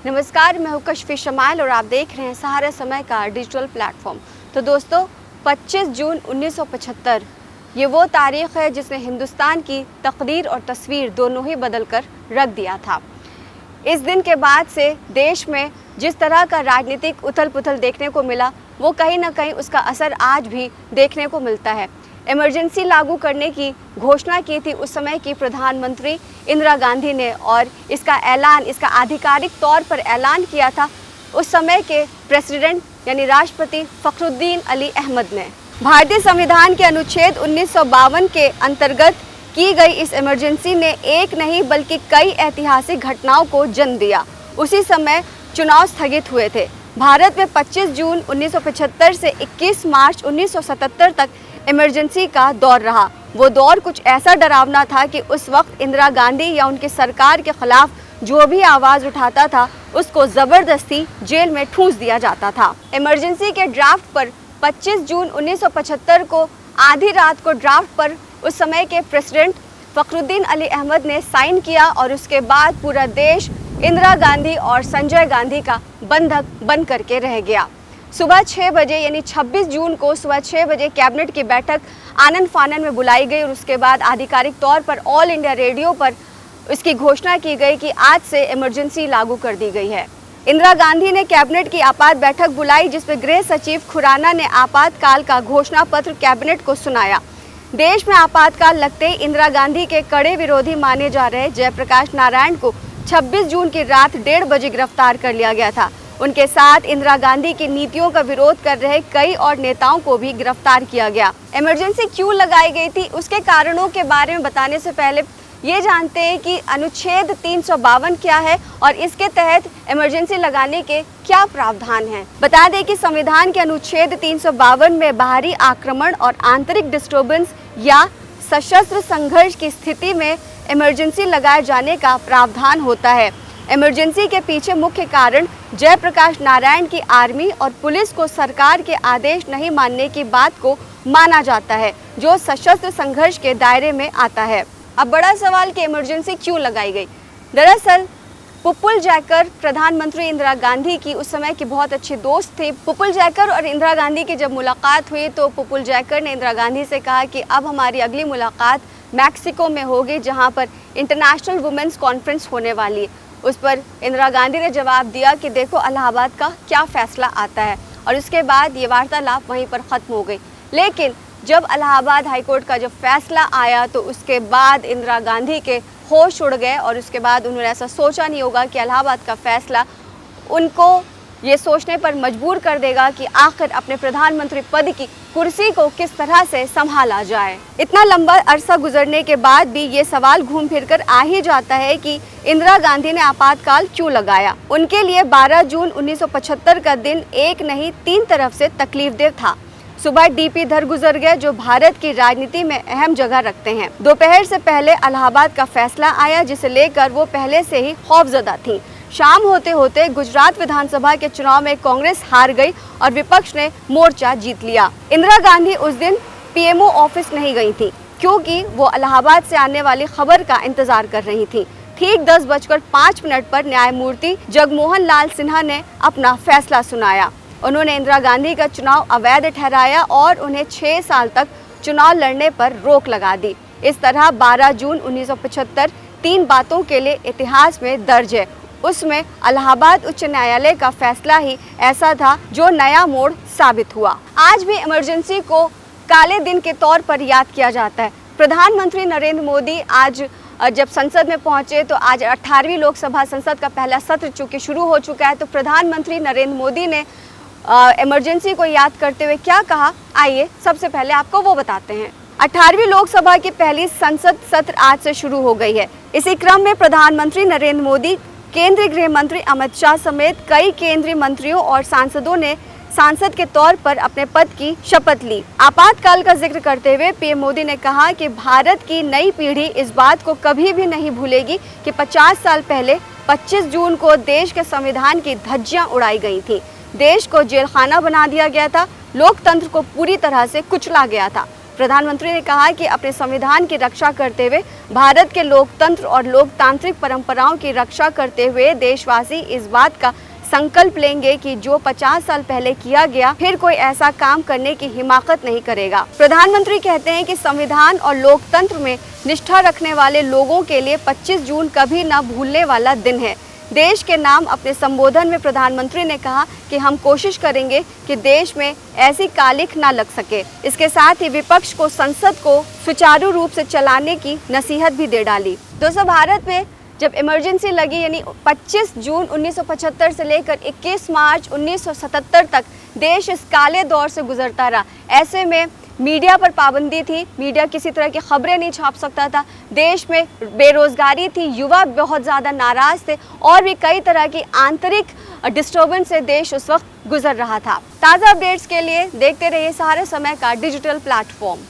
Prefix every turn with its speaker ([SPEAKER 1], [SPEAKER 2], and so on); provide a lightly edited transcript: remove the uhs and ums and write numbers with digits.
[SPEAKER 1] नमस्कार, मैं हूं कशफी शमाइल और आप देख रहे हैं सहारा समय का डिजिटल प्लेटफॉर्म। तो दोस्तों, 25 जून 1975 ये वो तारीख है जिसने हिंदुस्तान की तकदीर और तस्वीर दोनों ही बदल कर रख दिया था। इस दिन के बाद से देश में जिस तरह का राजनीतिक उथल पुथल देखने को मिला, वो कहीं ना कहीं उसका असर आज भी देखने को मिलता है। इमरजेंसी लागू करने की घोषणा की थी उस समय की प्रधानमंत्री इंदिरा गांधी ने, और इसका आधिकारिक तौर पर ऐलान किया था उस समय के प्रेसिडेंट यानी राष्ट्रपति फखरुद्दीन अली अहमद ने। भारतीय संविधान के अनुच्छेद 1952 के अंतर्गत की गई इस इमरजेंसी ने एक नहीं बल्कि कई ऐतिहासिक घटनाओं को जन्म दिया। उसी समय चुनाव स्थगित हुए थे। भारत में 25 जून 1975 से 21 मार्च 1977 तक इमरजेंसी का दौर रहा। वो दौर कुछ ऐसा डरावना था कि उस वक्त इंदिरा गांधी या उनकी सरकार के खिलाफ जो भी आवाज़ उठाता था उसको ज़बरदस्ती जेल में ठूंस दिया जाता था। इमरजेंसी के ड्राफ्ट पर 25 जून 1975 को आधी रात को ड्राफ्ट पर उस समय के प्रेसिडेंट फखरुद्दीन अली अहमद ने साइन किया, और उसके बाद पूरा देश इंदिरा गांधी और संजय गांधी का बंधक बन करके रह गया। सुबह 6 बजे यानी 26 जून को सुबह 6 बजे कैबिनेट की बैठक आनन फानन में बुलाई गई, और उसके बाद आधिकारिक तौर पर ऑल इंडिया रेडियो पर इसकी घोषणा की गई कि आज से इमरजेंसी लागू कर दी गई है। इंदिरा गांधी ने कैबिनेट की आपात बैठक बुलाई, जिसमें गृह सचिव खुराना ने आपातकाल का घोषणा पत्र कैबिनेट को सुनाया। देश में आपातकाल लगते ही इंदिरा गांधी के कड़े विरोधी माने जा रहे जयप्रकाश नारायण को 26 जून की रात 1:30 बजे गिरफ्तार कर लिया गया था। उनके साथ इंदिरा गांधी की नीतियों का विरोध कर रहे कई और नेताओं को भी गिरफ्तार किया गया। इमरजेंसी क्यों लगाई गई थी, उसके कारणों के बारे में बताने से पहले ये जानते हैं कि अनुच्छेद 352 क्या है और इसके तहत इमरजेंसी लगाने के क्या प्रावधान हैं। बता दें कि संविधान के अनुच्छेद 352 में बाहरी आक्रमण और आंतरिक डिस्टर्बेंस या सशस्त्र संघर्ष की स्थिति में इमरजेंसी लगाए जाने का प्रावधान होता है। इमरजेंसी के पीछे मुख्य कारण जयप्रकाश नारायण की आर्मी और पुलिस को सरकार के आदेश नहीं मानने की बात को माना जाता है, जो सशस्त्र संघर्ष के दायरे में आता है। अब बड़ा सवाल कि इमरजेंसी क्यों लगाई गई। दरअसल पुपुल जैकर प्रधानमंत्री इंदिरा गांधी की उस समय की बहुत अच्छी दोस्त थी। पुपुल जैकर और इंदिरा गांधी की जब मुलाकात हुई तो पुपुल जैकर ने इंदिरा गांधी से कहा कि अब हमारी अगली मुलाकात मैक्सिको में होगी, जहां पर इंटरनेशनल वुमेन्स कॉन्फ्रेंस होने वाली है। उस पर इंदिरा गांधी ने जवाब दिया कि देखो इलाहाबाद का क्या फैसला आता है, और उसके बाद ये वार्तालाप वहीं पर ख़त्म हो गई। लेकिन जब इलाहाबाद हाईकोर्ट का जब फैसला आया तो उसके बाद इंदिरा गांधी के होश उड़ गए, और उसके बाद उन्होंने ऐसा सोचा नहीं होगा कि इलाहाबाद का फैसला उनको ये सोचने पर मजबूर कर देगा कि आखिर अपने प्रधानमंत्री पद की कुर्सी को किस तरह से संभाला जाए। इतना लंबा अरसा गुजरने के बाद भी ये सवाल घूम फिर कर आ ही जाता है कि इंदिरा गांधी ने आपातकाल क्यों लगाया। उनके लिए 12 जून 1975 का दिन एक नहीं 3 तरफ से तकलीफदेह था। सुबह डीपी धर गुजर गए, जो भारत की राजनीति में अहम जगह रखते हैं। दोपहर से पहले इलाहाबाद का फैसला आया, जिसे लेकर वो पहले से ही खौफजदा थी। शाम होते होते गुजरात विधानसभा के चुनाव में कांग्रेस हार गई और विपक्ष ने मोर्चा जीत लिया। इंदिरा गांधी उस दिन पीएमओ ऑफिस नहीं गई थी, क्योंकि वो इलाहाबाद से आने वाली खबर का इंतजार कर रही थी। ठीक 10:05 पर न्यायमूर्ति जगमोहन लाल सिन्हा ने अपना फैसला सुनाया। उन्होंने इंदिरा गांधी का चुनाव अवैध ठहराया और उन्हें 6 साल तक चुनाव लड़ने पर रोक लगा दी। इस तरह 12 जून 1975 3 बातों के लिए इतिहास में दर्ज है। उसमें इलाहाबाद उच्च न्यायालय का फैसला ही ऐसा था जो नया मोड़ साबित हुआ। आज भी इमरजेंसी को काले दिन के तौर पर याद किया जाता है। प्रधानमंत्री नरेंद्र मोदी आज जब संसद में पहुंचे तो आज 18वीं लोकसभा संसद का पहला सत्र चूँकि शुरू हो चुका है, तो प्रधानमंत्री नरेंद्र मोदी ने इमरजेंसी को याद करते हुए क्या कहा, आइए सबसे पहले आपको वो बताते हैं। 18वीं लोकसभा की पहली संसद सत्र आज से शुरू हो गई है। इसी क्रम में प्रधानमंत्री नरेंद्र मोदी, केंद्रीय गृह मंत्री अमित शाह समेत कई केंद्रीय मंत्रियों और सांसदों ने सांसद के तौर पर अपने पद की शपथ ली। आपातकाल का जिक्र करते हुए पीएम मोदी ने कहा कि भारत की नई पीढ़ी इस बात को कभी भी नहीं भूलेगी कि 50 साल पहले 25 जून को देश के संविधान की धज्जियां उड़ाई गई थी। देश को जेलखाना बना दिया गया था, लोकतंत्र को पूरी तरह से कुचला गया था। प्रधानमंत्री ने कहा कि अपने संविधान की रक्षा करते हुए, भारत के लोकतंत्र और लोकतांत्रिक परंपराओं की रक्षा करते हुए देशवासी इस बात का संकल्प लेंगे कि जो 50 साल पहले किया गया, फिर कोई ऐसा काम करने की हिमाकत नहीं करेगा। प्रधानमंत्री कहते हैं कि संविधान और लोकतंत्र में निष्ठा रखने वाले लोगों के लिए 25 जून कभी न भूलने वाला दिन है। देश के नाम अपने संबोधन में प्रधानमंत्री ने कहा कि हम कोशिश करेंगे कि देश में ऐसी कालिख ना लग सके। इसके साथ ही विपक्ष को संसद को सुचारू रूप से चलाने की नसीहत भी दे डाली। दोस्तों, भारत में जब इमरजेंसी लगी, यानी 25 जून 1975 से लेकर 21 मार्च 1977 तक देश इस काले दौर से गुजरता रहा। ऐसे में मीडिया पर पाबंदी थी, मीडिया किसी तरह की खबरें नहीं छाप सकता था, देश में बेरोजगारी थी, युवा बहुत ज़्यादा नाराज़ थे और भी कई तरह की आंतरिक डिस्टर्बेंस से देश उस वक्त गुजर रहा था। ताज़ा अपडेट्स के लिए देखते रहिए सहारे समय का डिजिटल प्लेटफॉर्म।